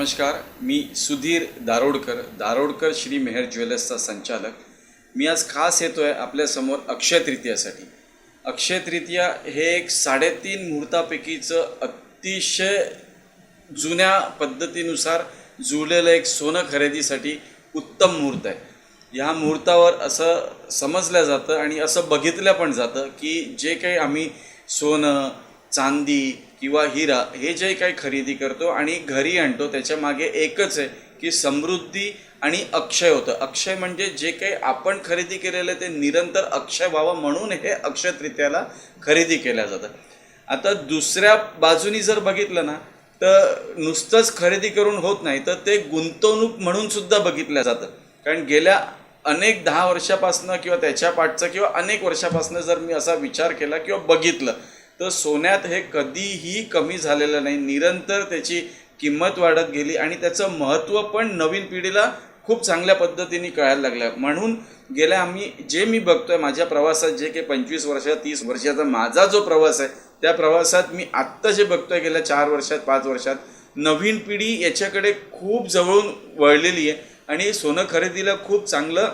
नमस्कार, मी सुधीर दारोडकर श्री मेहर ज्वेलर्सचा संचालक। मी आज खास येतोय आपल्यासमोर अक्षय तृतीयासाठी। अक्षय तृतीया हे एक 3.5 मुहूर्तापैकीचं अतिशय जुन्या पद्धतीनुसार जुळलेलं एक सोनं खरेदीसाठी उत्तम मुहूर्त आहे। ह्या मुहूर्तावर असं समजलं जातं आणि असं बघितलं पण जातं की जे काही आम्ही सोनं, चांदी किंवा हिरा हे जे काही खरेदी करतो आणि घरी आणतो त्याच्या मागे एकच आहे की समृद्धी आणि अक्षय होतं। अक्षय म्हणजे जे काही आपण खरेदी केलेलं ते निरंतर अक्षय व्हावं म्हणून हे अक्षय तृतीयाला खरेदी केलं जातं। आता दुसऱ्या बाजूनी जर बघितलं ना तर नुसतंच खरेदी करून होत नाही, तर ते गुंतवणूक म्हणून सुद्धा बघितलं जातं। कारण गेल्या अनेक 10 वर्षापासून किंवा त्याच्या पाठचं किंवा अनेक वर्षापासून जर मी असा विचार केला किंवा बघितलं तर सोन्यात हे कधीही कमी झालेलं नाही, निरंतर त्याची किंमत वाढत गेली आणि त्याचं महत्त्व पण नवीन पिढीला खूप चांगल्या पद्धतीने कळायला लागलं। म्हणून गेल्या मी बघतोय माझ्या प्रवासात जे काही 25 वर्षात 30 वर्षाचा माझा जो प्रवास आहे त्या प्रवासात मी आत्ता जे बघतोय गेल्या 4 वर्षात 5 वर्षात नवीन पिढी याच्याकडे खूप जवळून वळलेली आहे आणि सोनं खरेदीला खूप चांगलं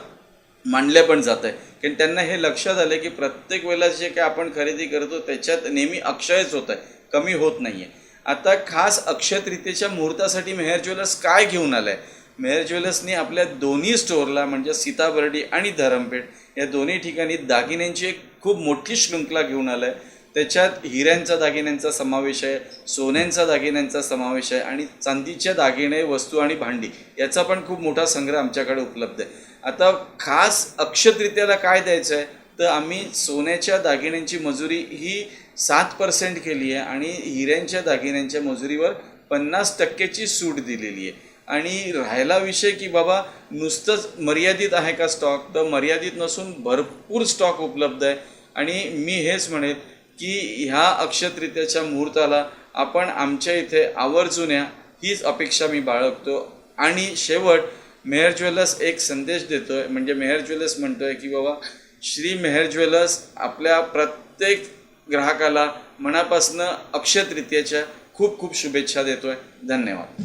मानले पण जात आहे। कारण त्यांना हे लक्षात आलं की प्रत्येक वेळेला जे काही आपण खरेदी करतो त्याच्यात नेहमी अक्षयच होत आहे, कमी होत नाही आहे। आता खास अक्षय तृतीयेच्या मुहूर्तासाठी मेहर ज्वेलर्स काय घेऊन आलं आहे? मेहर ज्वेलर्सनी आपल्या दोन्ही स्टोअरला म्हणजे सीताबर्डी आणि धरमपेठ या दोन्ही ठिकाणी दागिन्यांची एक खूप मोठी शृंखला घेऊन आलं आहे। त्याच्यात हिऱ्यांचा दागिन्यांचा समावेश आहे, सोन्यांचा दागिन्यांचा समावेश आहे आणि चांदीच्या दागिने, वस्तू आणि भांडी याचा पण खूप मोठा संग्रह आमच्याकडे उपलब्ध आहे। आता खास अक्षय तृतीयाला काय द्यायचं आहे तर आम्ही सोन्याच्या दागिन्यांची मजुरी ही 7% केली आहे आणि हिऱ्यांच्या दागिन्यांच्या मजुरीवर 50% सूट दिलेली आहे। आणि राहिला विषय की बाबा नुसतंच मर्यादित आहे का स्टॉक, तर मर्यादित नसून भरपूर स्टॉक उपलब्ध आहे। आणि मी हेच म्हणेल की ह्या अक्षय तृतीयाच्या मुहूर्ताला आपण आमच्या इथे आवर्जून या हीच अपेक्षा मी बाळगतो। आणि शेवट मेहर ज्वेलर्स एक संदेश देतोय, म्हणजे मेहर ज्वेलर्स म्हणतोय की बाबा श्री मेहर ज्वेलर्स आपल्या प्रत्येक ग्राहकाला मनापासून अक्षय तृतीयाच्या खूप खूप शुभेच्छा देतोय। धन्यवाद।